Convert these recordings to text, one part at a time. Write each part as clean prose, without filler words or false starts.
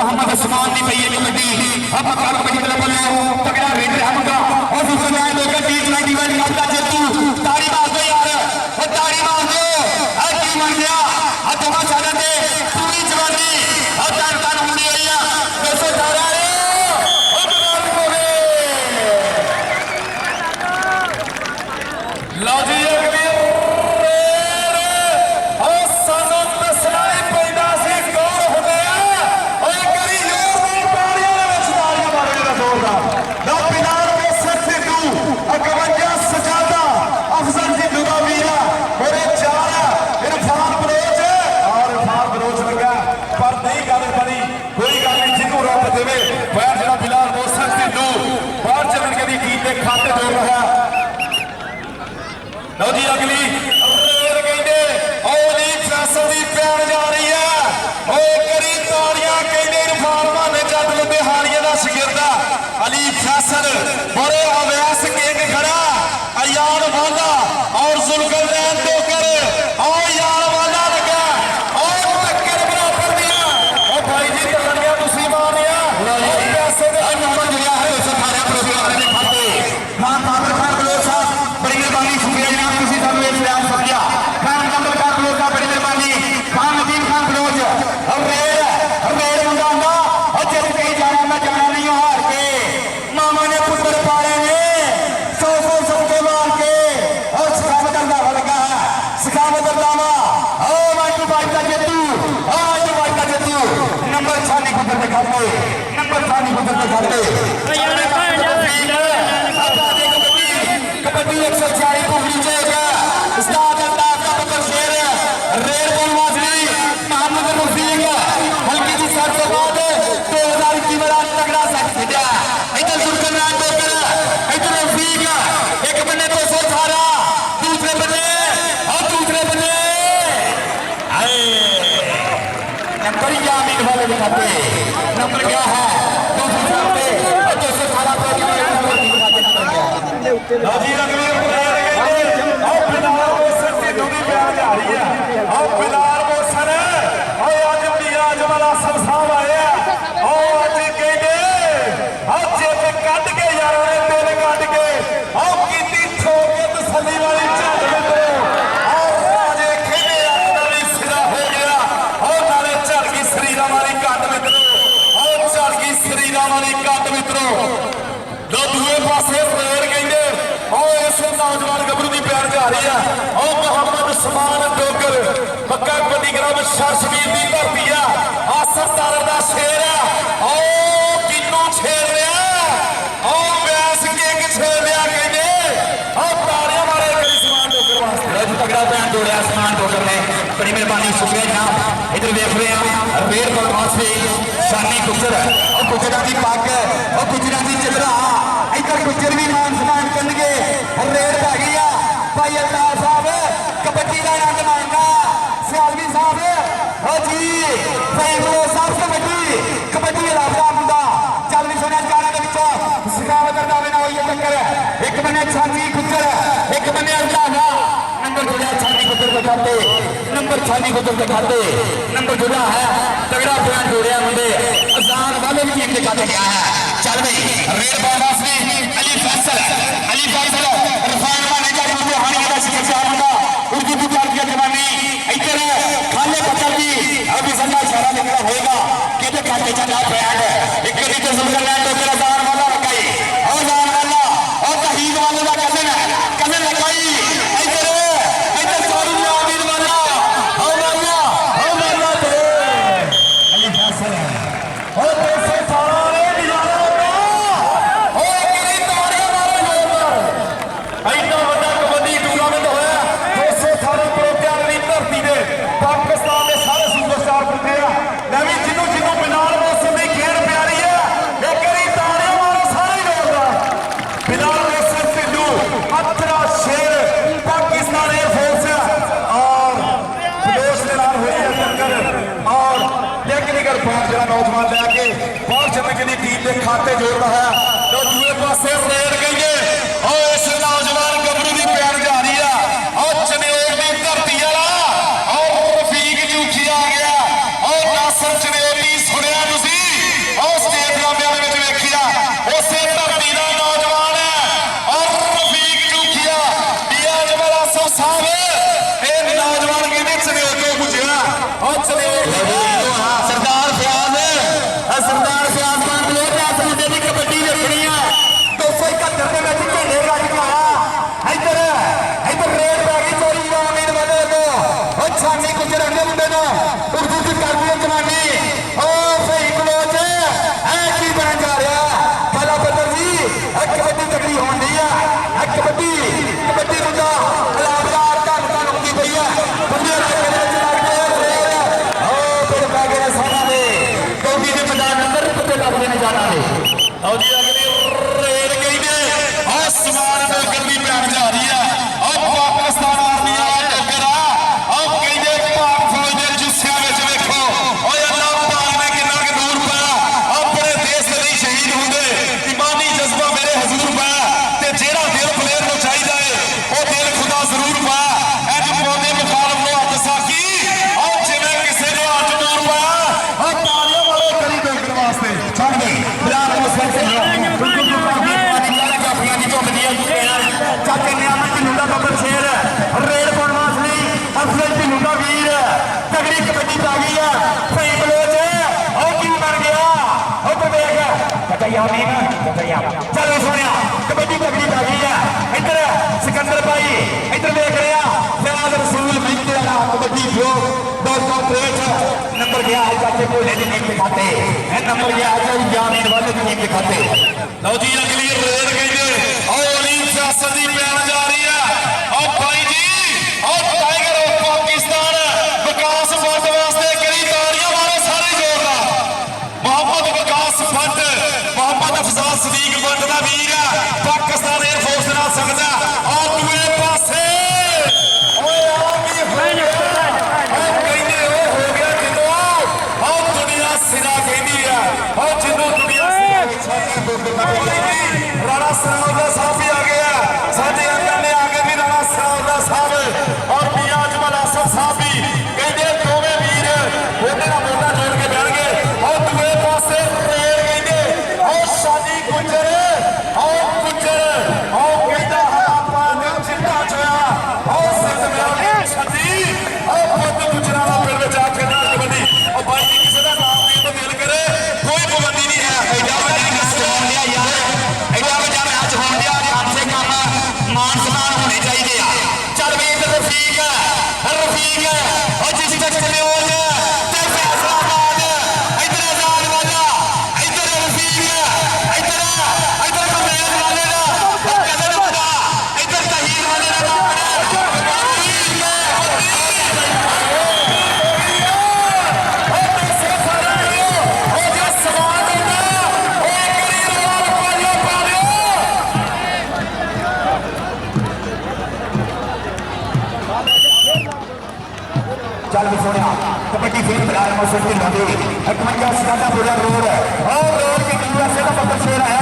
मोहम्मद उस्मान की पई है कबड्डी अब मक्का कबड्डी क्लब वालों तगड़ा रेडर है मुंडा और दूसरे मैच होकर T20 वर्ल्ड कप का जेतू ताड़ी मार दो यार वो ताड़ी मार दो हर की बन गया हर दोनों सालों से पूरी जवानी और तान होनी हुई है 218 लो जी खाते जोड़ रहा लो जी अगली कहते लीग फैसल की पैन जा रही है करी ताड़ियां कहते फार्मा ने जद लुधियाने का शिगिरदा अली फैसल बड़े अवैस किंग खड़ा अयान वाला और जुल्करनैन टोकर और यार वाला लगा और टक्कर बराबर दिया और भाई जी तो लग गया दूसरी मारिया पैसे नंबर दिया है सारे प्रोग्राम ने खाते खान कादर खान बलोच साहब बड़ी मेहरबानी शुक्रिया जनाब किसी सानू ये प्यार समझा खान कादर खान बलोच साहब बड़ी मेहरबानी खान नदीम खान बलोच और रेड मुंडा ना और जब कहीं जाना मैं जाना नहीं हार के मामा ने पुत्र पाले ने 100 सबके मार के और सखावत अल्लाह लगा सखावत अल्लाह ओ माइकल बाइक का जेतू आज बाइक का जेतू नंबर 6 नहीं पुत्र दिखाते नंबर 6 नहीं पुत्र दिखाते कबड्डी 140 को नीचेगा उस्ताद अल्ताफ का पुत्र शेर रेड बॉल वाजरी मोहम्मद रफीक हल्की की शॉट के बाद 2000 की बड़ा तगड़ा शॉट खेला इधर जुल्करनैन टोकर इधर रफीक एक बन्ने 218 दूसरे बन्ने नंबर यामीन वाले दिखाते नंबर क्या है 218 जी अगली फिलहाल मोसन की दूरी प्यार जा रही है और फिलहाल मोसन और आज मियाज वाला सब साहब आए और आज कहते और जेब कट के यार दिल कट के और कीती ठोक के तसल्ली वाली झट मित्रों और आज खेले अपना भी सिरा हो गया और नाले झट की शरीरा वाली कट मित्रों और झट की शरीरा वाली कट मित्रों दो दूए पासे प्लेयर कहते और इस नौजवान गबरू की प्यार जा रही है और मोहम्मद उस्मान टोकर मक्का कबड्डी क्लब शर्शबीर की धरती है आसर तारा का शेर है और किन्नू छेड़ रहा और वैस किंग छेड़ रहा कहते और ताड़ियां मारे करी उस्मान टोकर वास्ते तगड़ा पैन जोड़िया उस्मान टोकर ने बड़ी मेहरबानी शुक्रिया जनाब इधर देख रहे हैं रेड बॉल वास्ते शानी गुजर और गुजरा की पग और गुजरा की चित्रा इधर गुजर भी मान सम्मान करनगे रेड पै गई है भाई अल्ताफ साहब कबड्डी का आनंद मानना सियालवी साहब हो जी भाई बलोच साहब कबड्डी लाभदा मुंडा चल भी सुनिया गाने के विचों सखावत करदा वे ना होई टक्कर एक बन्ने छाती गुजर एक बन्ने अल्ताफ नंबर जुड़ा छाती गुजर के खाते नंबर छाती गुजर के खाते नंबर जुड़ा है तगड़ा बयान जोड़िया मुंडे अजान वाले भी टीम के खाते गया है चल भाई रेड बॉल वास्ते अली फैसल रफान माने जा मुंडे हानी का शिखर साहब मुंडा उर्दू की बात की जवानी इधर खाले पत्थर की अभी सन्ना इशारा निकला होगा के खाते चला बयान एक करी तो जुल्करनैन टोकर अजान वाला लगाई और अजान वाला और तहीद वाले का कजन लगाई इधर सारू यामीन वाला अली फैसल और 218 ने नजारा और गिरी ताड़ियां मारे जोरदार इतना बड़ा कबड्डी टूर्नामेंट होया 218 प्रोग्राम की धरती दे पाकिस्तान के सारे सुपरस्टार पुजे मैं भी जिन्हों बिलाल मौसम की खेल प्यारी है एक गिरी ताड़ियां मारे सारे जोरदार बिलाल मौसम सिद्धू अतरा शेर पाकिस्तान एयरफोर्स और बलोच के नाल हुई है टक्कर और टेक्निकल फॉर्म जरा नौजवान लैके बहुत जल्दी के लिए टीम के खाते जोड़ रहा है तो दूसरे पासे रेड गई और इस नौजवान गबरू की प्यार जा रही है और चनेर की धरती वाला और रफीक जूखी आ गया और नासर चनेर की सुनिया तुसी चल सुनिया कबड्डी तगड़ी पै गई है इधर सिकंदर भाई इधर देख रहे हैं फयाज रसूल महंगे वाला कबड्डी योग नंबर गया है चाचे भोले की टीम के खाते नंबर गया है जामीन वाले की टीम के खाते लो जी अगली रेड कहते और अलीम सियासत की पैन जा रही है और भाई जी और tiger of Pakistan Vikas fund वास्ते कई तालियां मारो सारे जोरदार मोहम्मद विकास फंड मोहम्मद अफजाल सदीक फंड का वीर है पाकिस्तान एयरफोर्स ना सकता और दूसरे पासे राणा सरावदा साहब भी आ गया साडे अंदर ने आगे भी राणा सरावदा साहब और मियां अजमल आसफ साहब भी कहते दोवें वीर मोटे ना मोटा जोड़ के बैठ गए और दूसरे पासे रेल कहते और शादी गुजर और कहता आपा ने चिंता छोया और सिद्ध में छती और खुद गुजराला पिंड में जाके ना कबड्डी और भाई जी किसी का नाम नहीं तो दिल करे कोई पाबंदी नहीं है मान सम्मान होने चाहिए चल भी इधर रफीक और जिस तक चले हो फैसलाबाद इधर आजाद वाला इधर रफीक इधर कमरेज वाले का कदर वाला इधर तहीर वाले का चल भी सोने कबड्डी फिर फिलहाल मौसम की लंबी 51 सदा पूरा रोड और रोड के दूसरे से का पत्थर शेर आया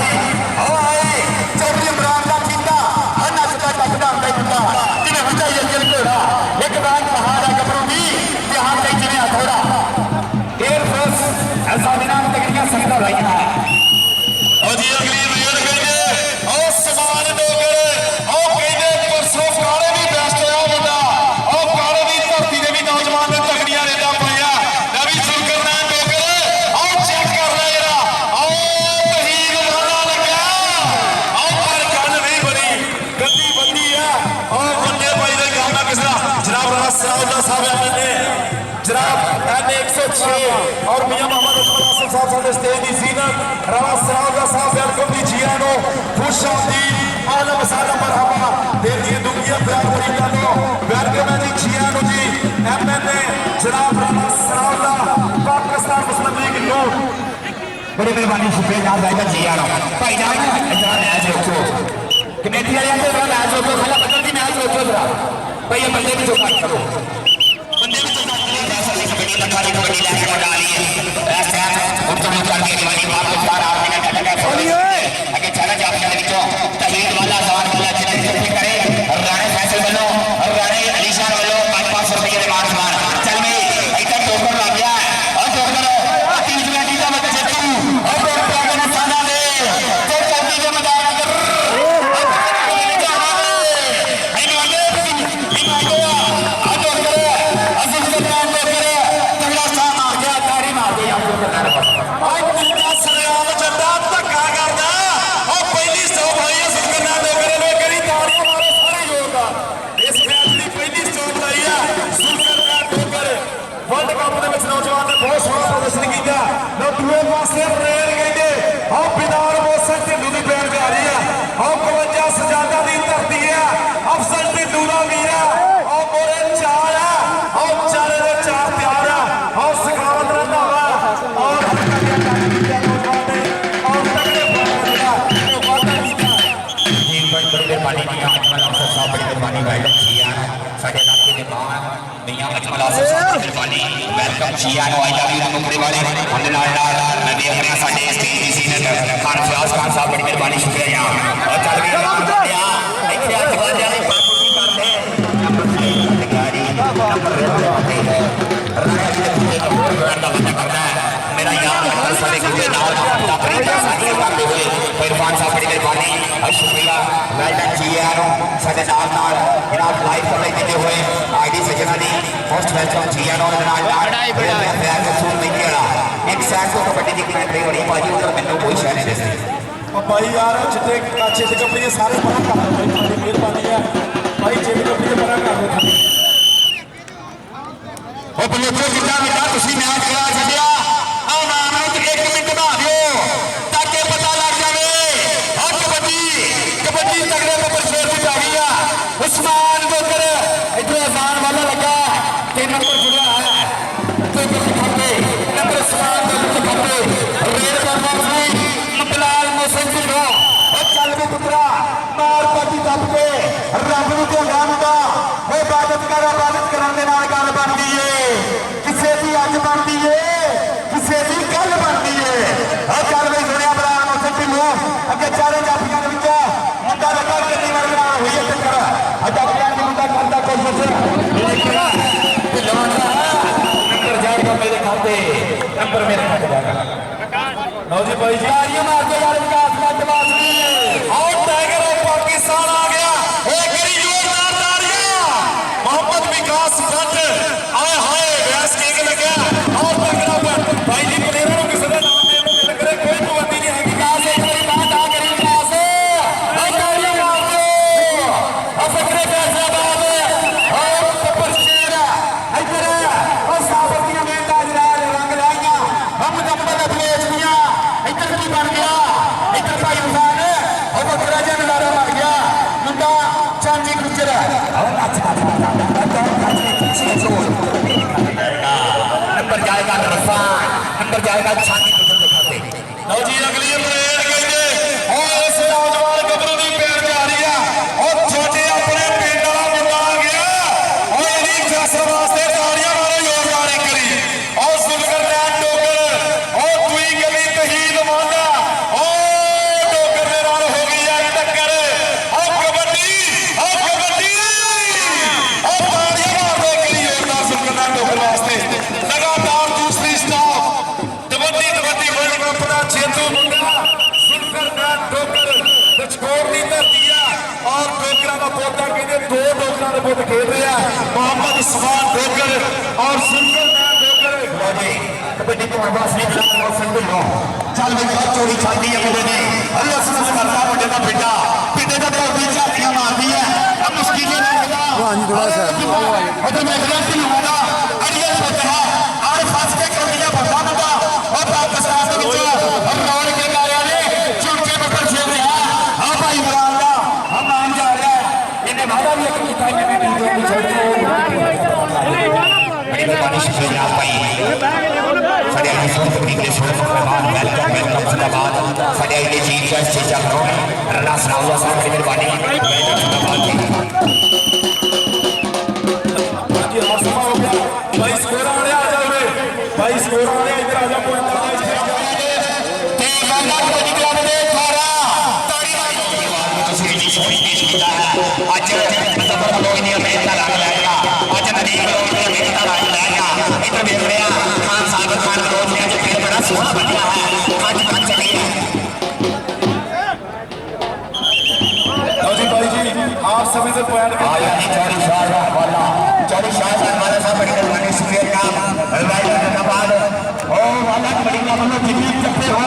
और आए चौधरी इमरान का चिंता हर नचता टपदा अंदर टुटा जिन्हें होता ये जल घोड़ा एक बार पहाड़ है कपड़ों भी यहां कई जिन्हें हथौड़ा एयरफोर्स ऐसा बिना तकनीक संगता रही है और जी अगली रेड कहते और सवाल डोगर और कहते परसों काले भी बेस्ट होया बंदा और काले भी धरती दे भी नौजवान ने तगड़ियां रेडा पाया नवी सुन करना डोगर और चेक कर ले जरा और तहीर वाला लगा और पर गल नहीं बनी गद्दी बंदी है और बंदे भाई दे काम ना किसरा जनाब राणा सरावदा साहब ने जनाब एन 106 और मियां मोहम्मद अफजाल साहब साडे स्टेज दी जीनत राणा सरावदा साहब वेलकम दी जिया नो खुश आमदीद आलम साला मरहबा दे दी दुनिया प्यार मरीदा नो वेलकम है जी जिया नो जी एमएनए जनाब राणा सरावदा पाकिस्तान मुस्लिम लीग नो बड़ी मेहरबानी शुक्रिया जनाब भाई जिया नो भाई जान इधर मैच रखो कमेटी वाले आते हैं मैच रखो खाला बदल दी मैच रखो जरा भाई ये बंदे भी जो बात करो बंदे भी जो बात करो ऐसा नहीं कबड्डी लखारी कबड्डी लाके लगा लिए ऐसे और तुम लोग करके जवानी बात को 4 मिनट लगा बोलिए आगे चला जा अपने विचों तहीर वाला जवान वाला जिन्हें चुप्पी करे और राणे फैसल वालों और राणे अलीशान वालों 500 रुपए के मार मार चल भाई इधर टोकर लग गया और टोकर 3 मिनट का मत चेतू और टोकर आगे निशाना दे तो कबड्डी के मैदान कर नौजवान ने बहुत सोहना प्रदर्शन किया दूसरे पासे रेल कहते और बिनार मौसम ढिल्लू की पैन जा रही है और 52 सजादा की धरती है अफसल ढिल्लू का वीर है और मोरे 4 है और 4 तैयार है और सखावत रंधावा और मेहरबानी मियां अजमल आसफ साहब बड़ी मेहरबानी वेलकम जिया साडे इलाके दे बाहर मियां अजमल आसफ साहब मेहरबानी वेलकम जिया नो आई लव यू मुखड़े वाले हम नाल मैं देख रहा साडे स्टेज दी सीनियर खान फयाज खान साहब बड़ी मेहरबानी शुक्रिया और चल भी इत्थे आज वाले वाली पार्टी करते नंबर 5 गाड़ी नंबर 2 करता है मेरा यार साडे गुरु नाल तकरीर साडी करते हुए इरफान साहब बड़ी मेहरबानी और शुक्रिया वेलकम जिया नो साडे नाल जनाब लाइव कवरेज देते हुए आईडी सजना दी मोस्ट वेलकम जिया नो नाल फैज रसूल नहीं वाला एक साइड को कबड्डी की कमेंट्री हो रही भाजी उधर मैंने कोई शह नहीं दसती भाई यार जितने काचे से कपड़े सारे बड़ा कर दो भाई थोड़ी मेहरबानी है भाई जितने कपड़े बड़ा कर दो थोड़ी ओ बलोचो जितना बेटा तुसी मैच करा छड्या आ नाम में 1 मिनट बना दियो ताकि पता लग जावे और कबड्डी तगड़े नंबर शेर पे आ गई है उस्मान जोकर इधर अजान वाला लगा 3 नंबर जुड़ा है तो खाते नंबर उस्मान जोकर खाते रेड करना सही मबलाल मोहसिन ढिल्लो और चल भी पुत्रा मार पाती दब के रब नूं ते नाम दा वो इबादत कराने नाल गल बन गई है किसे दी अज बनती है किसे दी कल बनती है और चल भी सुनिया बलाल मोहसिन ढिल्लो अगे चारे जाफियां दे विच मुंडा लगा कितनी बार बना हुई है टक्कर अज जाफियां दी मुंडा करदा कोशिश लेकिन नंबर जाएगा मेरे खाते नंबर मेरे खाते जाएगा लो जी भाई जी यार ये मारते यार विकास मत और टाइगर ऑफ पाकिस्तान आ गया एक बड़ी जोरदार तालियां मोहम्मद विकास भट्ट आए हाय वैस किंग लगा और तगड़ा भाई जी प्लेयरों को किसी का नाम लेने में लग रहा कोई पाबंदी नहीं है विकास एक बारी बात आ करी विकास और तालियां मार दो और फकरे फैसलाबाद और कपर शेर इधर और साबरतियां में ताजरार रंग लाइया हम मुकम्मल अफलेज दिया इधर की बन गया इधर भाई हुसैन और बकरा जन नारा मार गया मुंडा चांदी गुजर और नंबर जाएगा रफान नंबर जाएगा चांदी गुजर दिखाते लो जी अगली परेड कहते और इस नौजवान गबरू की पेड़ जा रही है और छोटे अपने पिंड वाला मुंडा आ गया और इन्हीं फैसल वास्ते तालियां मारो जोरदार करी और सुनकर नैन डोगर और दुई गली तहीद माना और डोगर दे नाल हो गई है टक्कर और कबड्डी और तालियां मार दो करी जोरदार सुनकर नैन डोगर वास्ते लगातार दूसरी स्टॉप कबड्डी वर्ल्ड कप का जेतू मुंडा सुनकर नैन डोगर दचकोर की धरती है और डोगरा का पोता कहते 2 डोगरा का पुत खेल रहा है मोहम्मद उस्मान डोगर और सुनकर नैन डोगर कबड्डी तो वासी चल भाई बहुत चोरी चलती है मुझे ने अल्लाह से करता मुझे का बेटा पिटे का तो भी झातियां मारती है अब मुश्किल नहीं होगा हां जी थोड़ा सा अगर मैं गलती होगा अड़ियल पता और फंस के कबड्डी बता बता और पाकिस्तान के विच और रौन के कार्य ने चुटके बकर खेल रहा हां भाई इमरान दा हम मान जा रहा है इन्हें वादा भी किया है मैं भी छोड़ दो बड़ी मेहरबानी शुक्रिया भाई साढ़े आई सोच के सोच बाद वेलकम जिंदाबाद साढ़े आई ने चीफ गेस्ट चीजा करो रना सनाउल्लाह साहब की मेहरबानी जिंदाबाद जी हासमा हो गया भाई स्कोर आने आ जाओ रे भाई स्कोर आने इधर आ जाओ पॉइंट ते बंदा कबड्डी क्लब दे 18 ताड़ी तस्वीर जी सोनी पेश कीता है आज मुजफ्फर लोग दी मेहनत का रंग लाएगा आज नदीम लोग दी मेहनत का रंग लाएगा इधर देख रहे हैं खान सागर खान रोज ने जो खेल बड़ा सोहना बनया है आज बन चली है लो जी भाई जी आप सभी से पॉइंट आया नहीं चौरी शाह वाला चौरी शाह वाला साहब बड़ी मेहरबानी शुक्रिया काम राइडर जिंदाबाद ओ वाला बड़ी का मतलब जितने चप्पे हो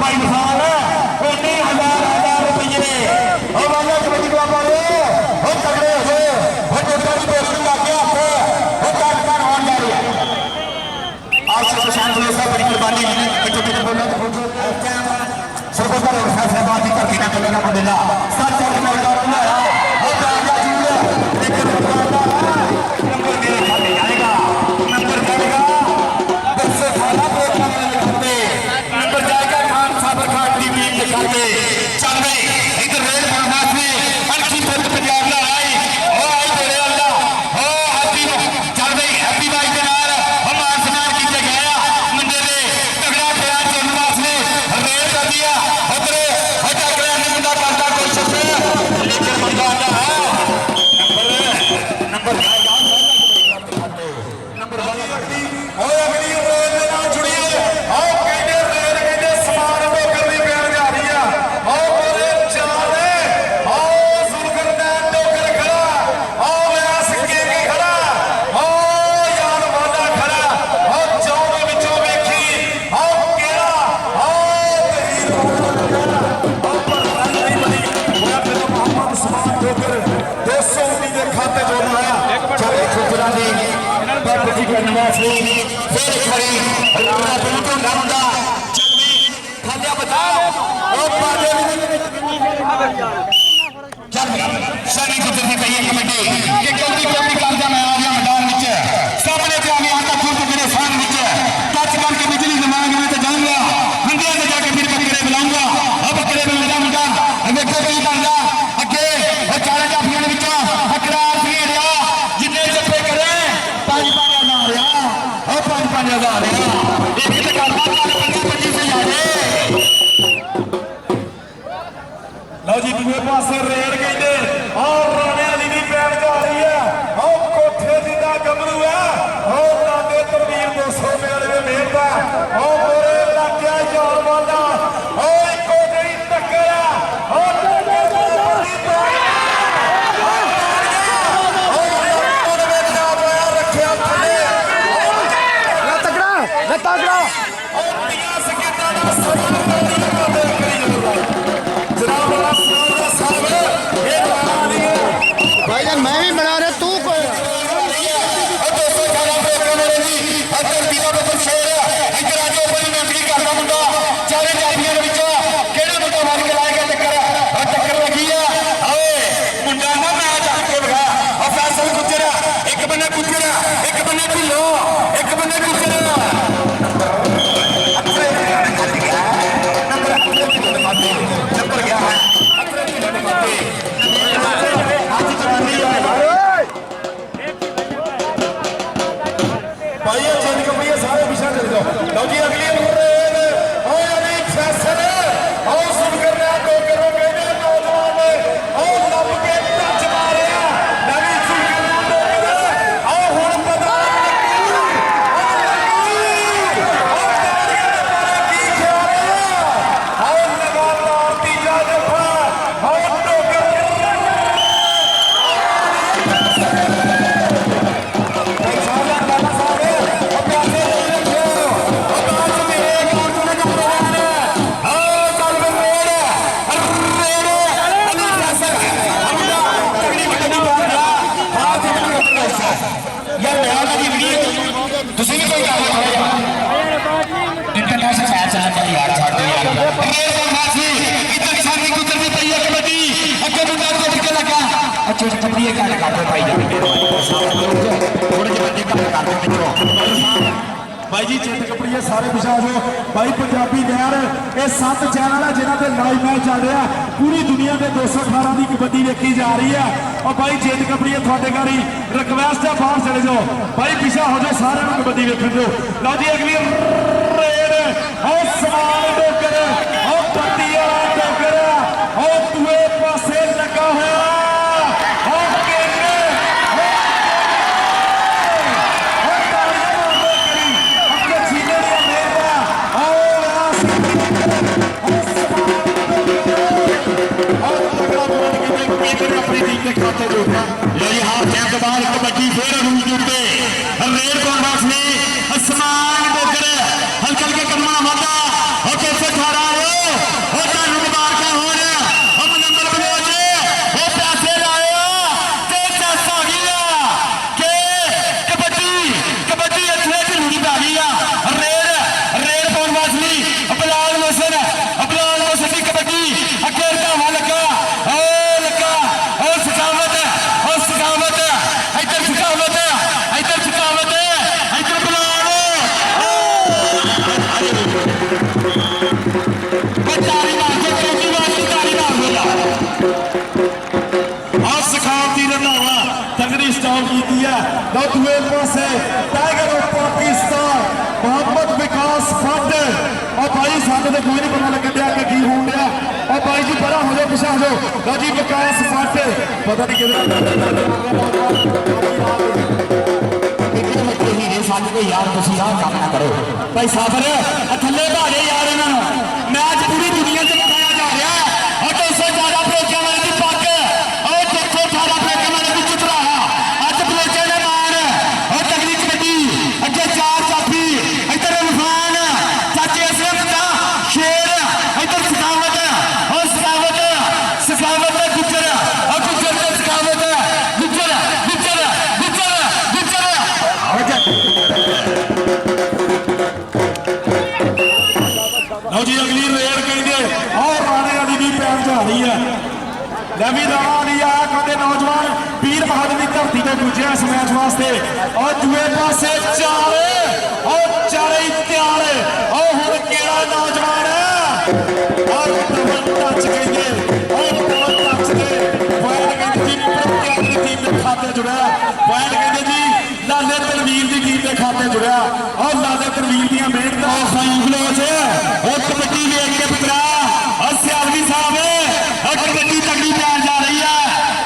भाई साहब 19,000 रुपये ओ वाला कबड्डी का बोले हो तगड़े हो हो टोटल पोस्ट का क्या हो काटकार होने जा रही है आज से शांत हुए सब बड़ी मेहरबानी छोटे बोलना तो सरकार और फैसलाबाजी करके ना बोलना पड़ेगा सच और मौका बनाया और राजा जी लेकिन नंबर मेरे खाते जाएगा नंबर जाएगा 10 से 18 प्रोग्राम में लिखते नंबर जाएगा खान साबर खान टीवी के खाते चल भाई इधर रेल बनवास में अनकी तरफ पंजाब ला आई ओ आई तेरे अल्लाह ओ हैप्पी चल भाई हैप्पी भाई के नाल हम आसमान की जगह मंडे दे तगड़ा प्यार बनवास ने रेल कर दिया उधर हटा के मुंडा करता कुछ ਦੇ ਖਾਤੇ ਚੋਂ ਆਇਆ ਚਾਰੇ ਖੁਦਰਾ ਦੀ ਬਾਬੂ ਜੀ ਕਰਨ ਵਾਸਤੇ ਫਿਰ ਇੱਕ ਵਾਰੀ ਰਾਣਾ ਤੋਂ ਢੋਂਡਾ ਮੁੰਡਾ ਜਲਦੀ ਖਾਲਿਆ ਬਤਾ ਉਹ ਪਾਦੇ ਚੱਲ ਸਾਡੀ ਖੁਦਰ ਦੀ ਕਹੀ ਕਮੇਟੀ ਕਿ ਜਲਦੀ ਜਲਦੀ ਕਰਦਾ ਮੈਂ ਆ ਗਿਆ ਮੈਦਾਨ ਵਿੱਚ ਸਾਹਮਣੇ ਤੇ ਆ ਗਿਆ ਤਾਂ ਖੁਦ ਜਿਹੜੇ ਸਾਹਮਣੇ ਵਿੱਚ ਟੱਚ ਕਰਕੇ ਬਿਜਲੀ ਦਿਮਾਗ ਵਿੱਚ ਜਾਊਂਗਾ ਹੰਡਿਆਂ ਤੇ ਜਾ ਕੇ ਫਿਰ ਬੱਕਰੇ ਬੁਲਾਉਂਗਾ ਆ ਬੱਕਰੇ ਬੁਲਾਉਂਦਾ ਮੁੰਡਾ ਵੇਖੋ ਕੀ ਕਰਦਾ ਅੱਗੇ ਉਹ ਚਾਰੇ ਜਾਫੀਆਂ ਦੇ ਵਿੱਚੋਂ ਹਕਰਾਰ ਸੀ ਰਿਹਾ ਜਿੰਨੇ ਜੱਫੇ ਕਰੇ 5-5 ਹਜ਼ਾਰ ਆ ਉਹ 5-5 ਹਜ਼ਾਰ ਆ ਇੱਕ ਤੇ ਕਰਦਾ 25 ਹਜ਼ਾਰ ਲਓ ਜੀ ਦੂਏ ਪਾਸੇ ਰੇਡ ਕਹਿੰਦੇ ਔਰ ਰਾਣੇ ਵਾਲੀ ਦੀ ਪੈਣ ਜਾ ਰਹੀ ਹੈ ਉਹ ਕੋਠੇ ਜਿੱਡਾ ਗੱਭਰੂ ਹੈ ਉਹ ਲਾਗੇ ਤਨਵੀਰ 200 ਵਾਲੇ ਦੇ ਮੇਲ ਦਾ ਉਹ ਮੋਰੇ ਲੱਗ ਗਿਆ ਜਾਨ ਵਾਲਾ ਉਹ ਇੱਕੋ ਜਿਹੀ ਟੱਕਰ ਆ ਉਹ ਰੱਖਿਆ ਥੱਲੇ ਤਗੜਾ ਤਗੜਾ ਦੀਆਂ ਸਕੇਟਾਂ ਦਾ ਸਮਾਂ ਜਨਾਬ ਵਾਲਾ ਸਾਹਿਬ ਇਹ ਲਾ ਰਹੀ ਹੈ ਭਾਈਜਾਨ ਮੈਂ ਵੀ ਬਣਾ ਰਿਹਾ ਤੂੰ ਕੋਈ ਭਾਈਏ ਚੇਂਜ ਕੰਪਨੀ ਸਾਰੇ ਪਿੱਛੇ ਚਲੇ ਜਾਓ ਲਓ ਜੀ ਅਗਲੀ ਰੇਡ ਓਏ ਅਲੀ ਫੈਸਲ ਆਓ ਸੁਣ ਕਰਨਾ ਦੋ ਕਰੋ ਕਹਿੰਦੇ ਨੌਜਵਾਨ ਨੇ ਆਓ ਲੱਭ ਕੇ ਟੱਚ ਮਾਰਿਆ ਨਵੀਂ ਸੁਣ ਕਰਨਾ ਦੋ ਕਰੋ ਆਓ ਹੁਣ ਪਤਾ ਆਓ ਲਗਾਤਾਰ ਤੀਜਾ ਜਫਾ ਆਓ ਟੋਕਰ ਤੁਸੀਂ ਵੀ ਕੋਈ ਕੰਮ ਕਰੋ ਇੰਟਰਨੈਸ਼ਨਲ ਮੈਚ ਆ ਯਾਰ ਛੱਡ ਦਿਓ ਯਾਰ ਇਹ ਮੈਚ ਵੀ ਇੱਧਰ ਸਾਡੀ ਕੁਦਰਤੀ ਪਈ ਹੈ ਕਬੱਡੀ ਅੱਗੇ ਮੁੰਡਾ ਟੁੱਟ ਕੇ ਲੱਗਾ ਅੱਛਾ ਕਬੱਡੀ ਇਹ ਗੱਲ ਕਰਦੇ ਭਾਈ ਜਾਨ ਥੋੜੇ ਜਿਹੇ ਬੰਦੇ ਕੰਮ ਕਰਦੇ ਵਿੱਚੋਂ ਭਾਈ ਜੀ ਚਿੱਤ ਕਪੜੀਏ ਸਾਰੇ ਪਿਛਾ ਜਾਓ ਭਾਈ ਪੰਜਾਬੀ ਨਹਿਰ ਇਹ 7 ਚੈਨਲ ਆ ਜਿਨ੍ਹਾਂ ਤੇ ਲਾਈਵ ਮੈਚ ਚੱਲ ਰਿਹਾ ਪੂਰੀ ਦੁਨੀਆ ਦੇ 218 ਦੀ ਕਬੱਡੀ ਵੇਖੀ ਜਾ ਰਹੀ ਹੈ ਔਰ ਭਾਈ ਚਿੱਤ ਕਪੜੀਏ ਤੁਹਾਡੇ ਘਰੀ ਰਿਕਵੈਸਟ ਹੈ ਬਾਹਰ ਚਲੇ ਜਾਓ ਭਾਈ ਪਿਛਾ ਹੋ ਜਾਓ ਸਾਰਿਆਂ ਨੂੰ ਕਬੱਡੀ ਵੇਖਣ ਦਿਓ ਲਓ ਜੀ ਅਗਲੀ ਰੇਡ ਔਰ ਸਮਾਨ ਡੋਗਰ ਔਰ ਪੱਤੀ ਵਾਲਾ ਡੋਗਰ ਔਰ ਦੂਏ ਪਾਸੇ ਲੱਗਾ ਹੋਇਆ अपनी टीम के खाते जो हाथ के बाद कबड्डी फिर रूज जुटते रेड कॉन्वर्स ने आसमान डोकर हल्का हल्के कदम वादा और कैसे खड़ा हो और तानू मुबारक हो हम नंबर बलोचे वो पैसे लाए ते चस आ गया के कबड्डी अच्छे जरूरी पै गई रेड कॉन्वर्स ने अपलाल मोशन की कबड्डी अगे धावा लगा स्टॉप की है दूए पासे टाइगर ऑफ पाकिस्तान मोहम्मद विकास फट और भाई सानू तो कोई नहीं पता लग दिया कि की होन दिया और भाई जी बड़ा हो जाओ पिछा हो जाओ जी विकास फट पता नहीं यार तुम काम ना करो भाई साबर थले भाजे यार इन्होंने मैच पूरी दुनिया से बताया जा रहा है और 200 ज्यादा प्रोग्राम वाले की पग और 218 प्रोग्राम वाले की चुतराहा अज बलोचे ने मान और तगड़ी कबड्डी अगे 4 चापी इधर इरफान चाचे असलम का शेर इधर सखावत और सखावत गुजर और गुजर सखावत गुजर रवि राणा नहीं आया कदे नौजवान पीर बहादुर की धरती से गुजरिया इस मैच वास्ते और दूए पासे चार और चारे ही तैयार और हुण केड़ा नौजवान है और डबल टच कहिए और डबल टच के पॉइंट कहते जी प्रत्याशी की टीम के खाते जुड़ा पॉइंट कहते जी लाले तनवीर की टीम के खाते जुड़ा और लाले तनवीर दी मेहनत और संगलोच और कबड्डी वेख के पुत्रा और सियालवी साहब और कबड्डी तगड़ी प्यार जा रही है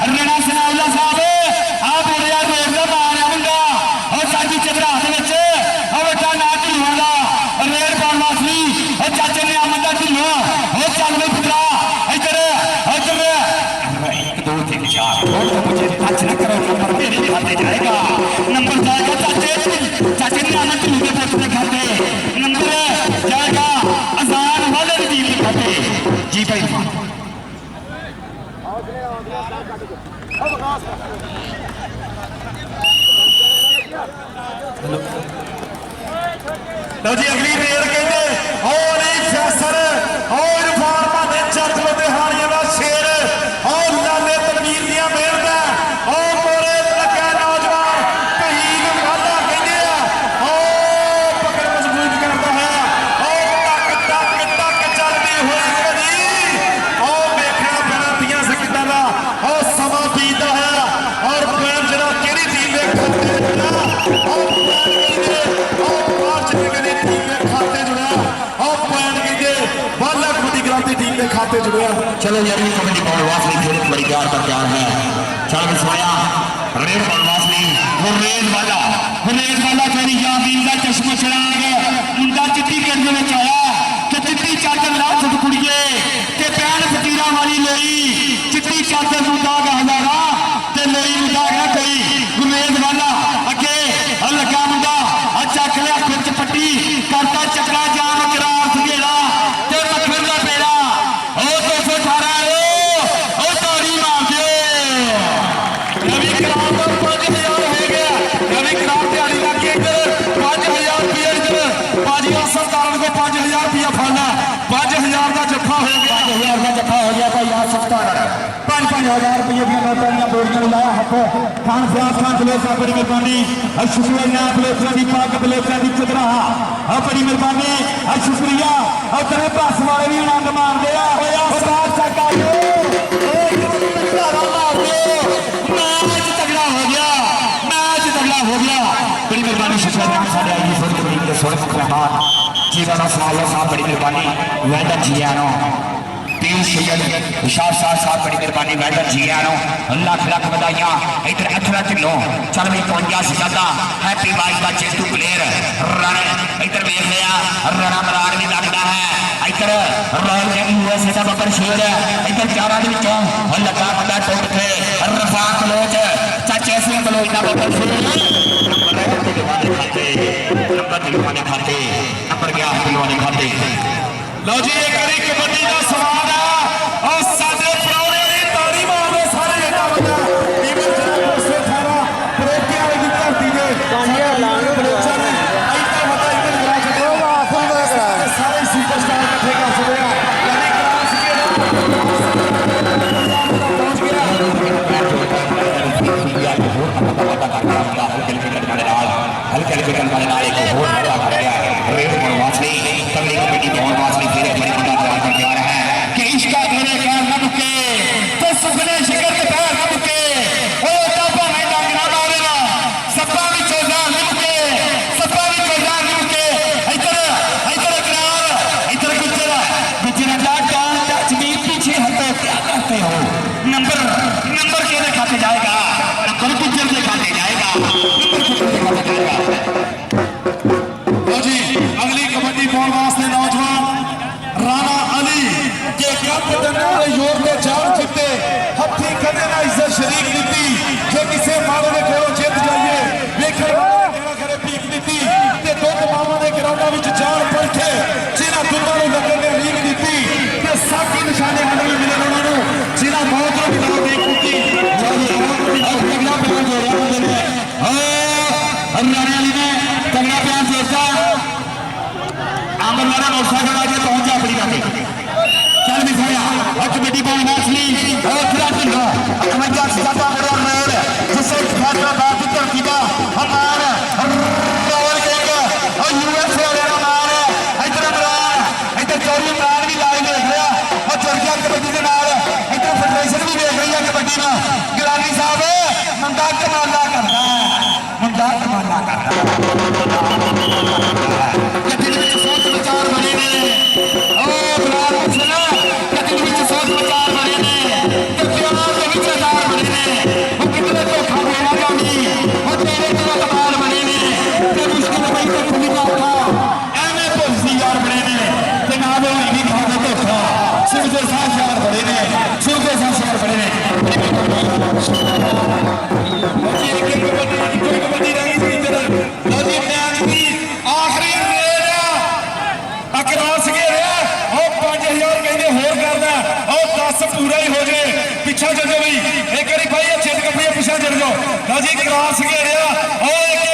राणा सनावला साहब आप बोले यार रोक दा मार आऊंगा और साडी चदरा हाथ विच और बेटा ना ढिलवा दा रेड पाउन वासनी और चाचे ने आमद दा ढिलवा और चल वे पुत्रा इधर इधर 1 2 3 4 और मुझे टच न करो नंबर मेरे खाते जाएगा नंबर जाएगा चाचे ने आमद ढिलवा के पुत्र खाते नंबर जाएगा अजान वाले टीम के खाते जी भाई लो जी अगली रेल कहते और फैसल और फार्मा ने जज लुधियाने का शेर और लाले तनवीर दिया मेहनत और मोरे लगा नौजवान कहीन वाला कहते और पकड़ मजबूत करता है और टक टक टक चलती हुई कदी और देखना पैना दिया सकता है और समा बीता है और पैर जरा केड़ी टीम के खाते जुड़ा और पॉइंट कहते बाला कबड्डी क्रांति टीम के खाते जुड़े चलो यार कबड्डी बॉलवास नहीं खेल बड़ी प्यार का प्यार है चल बिस्वाया रेड बॉलवास नहीं रेड वाला कहनी यामीन का चश्मा चढ़ा के मुंडा चिट्टी करने में आया कि चिट्टी चादर ला छुट कुड़िए ते पैन फकीरा वाली लोई चिट्टी चादर मुंडा का हजारा ते लोई मुंडा का कोई गुमेद वाला अगे लगा मुंडा अच्छा खलिया खुच पट्टी करता चक्रा जाम करार सगेड़ा ते मखन का पेड़ा ओ 218 ओ ताड़ी मार दे रवि करार का 5000 हो गया रवि करार दिहाड़ी लग गई इधर 5000 रुपया इधर बाजी सरदार को 5000 रुपया फलना 5000 का जफा हो गया 5000 का जफा हो गया भाई यार सरदार 5-5 हज़ार रुपये की नोटा बोरियां लाया हाथ खान फयाज खान बलेसरा बड़ी मेहरबानी शुक्रिया बलेसरा की पाक बलेसरा की चदरा बड़ी मेहरबानी शुक्रिया और तेरे पास वाले भी आनंद मार दिया मैच तगड़ा हो गया बड़ी मेहरबानी शुक्रिया साढ़े आई सोलह मुखराबाद जीवाना सवाल साहब बड़ी मेहरबानी वैदा जियानो विशाल साहब बड़ी मेहरबानी वैदर जी लाख लाख बधाइयां इधर अथरा ढिल्लों चल भाई 50 ज्यादा हैप्पी वाइफ का जेतू प्लेयर इधर वेख लिया राणा मरार भी लगता है इधर रॉयल यूएसए का बबर शेर इधर चारा लगा बंदा टुट थे रफाक लोच चाचे सिंह बलोच का बबर शेर नंबर दिलवाने खाते नंबर गया दिलवाने खाते लो जी एक कबड्डी का सवाल है और साडे प्राणे दी ताड़ी मारदे सारे एडा बंदा टीम से थारा प्रेतिया की धरती दे कांडिया लांग बलोचा ने आइता बता इधर करा छड़ो आसन दा करा सारे सुपरस्टार इकट्ठे कर छड़े यानी क्लास के पहुंच गया हल्के करने वाले नाल एक और बड़ा कर गया रेड बनवासनी तगड़ी कबड्डी बनवासनी फिर अपने मुंडा तैयार कर तैयार है कि इसका घरे कार न मुके तो सुपने शिखर के पैर न मुके ओ तापा में डांगना मारेगा सपा में चौजार न मुके इधर गुजरा डाउन टच भी पीछे हटो क्या करते हो नंबर के खाते जाएगा नंबर गुजर के खाते जाएगा जी अगली कबड्डी बॉल वास्ते नौजवान राणा अली के कप योग के चार जिते हथी कदे ना इज्जत शरीक दी जो किसी माड़े के कोलों जित जाइए वेखण करे पीक दी ते दुध मामा ने ग्राउंडा विच जान बैठे जिन्हां दुधां नूं लगन ने लीक दी ते साकी निशाने हल भी मिले उन्होंने जिन्हां मौत नूं बिना देख दी तगड़ा प्यार दे रहा हरियाणा अली ने तगड़ा प्यार देता आमर वाला मोटरसाइकिल आके पहुंचा अपनी गाड़ी मैदान भी खाया और कबड्डी पाने असली और खिला ढिंगा 51 सदा बड़ा रोल जिसे हैदराबाद की धरती का हमार रोल देगा और यूएसए वाले हमार इधर इमरान इधर चौधरी इमरान भी लाइव देख रहा और जर्जिया कबड्डी के नाल इधर फेडरेशन भी देख रही है कबड्डी में गिलानी साहब मुंडा कमाला करता है मुंडा कमाला करता है गति विच सोच विचार बने ने ओ बिलाल हुसैन गति विच सोच विचार बने ने ते प्यार दे विच हजार बने ने ओ कितने धोखा देना चाहती ओ तेरे ते कमाल बने ने ते मुश्किल पई ते खुली ना था एवें भुलसी यार बने ने ते ना दे भी खा दे धोखा सिर दे साथ यार बने ने सिर दे साथ यार बने ने कबड्डी रह गई इधर लो जी मैच की आखिरी रेड अक्रॉस घेरिया और 5000 कहते होर करना और 10 पूरा ही हो जाए पिछा चल जाओ भाई एक बारी भाई अच्छे कपड़े पिछा चल जाओ लो जी क्रॉस घेरिया और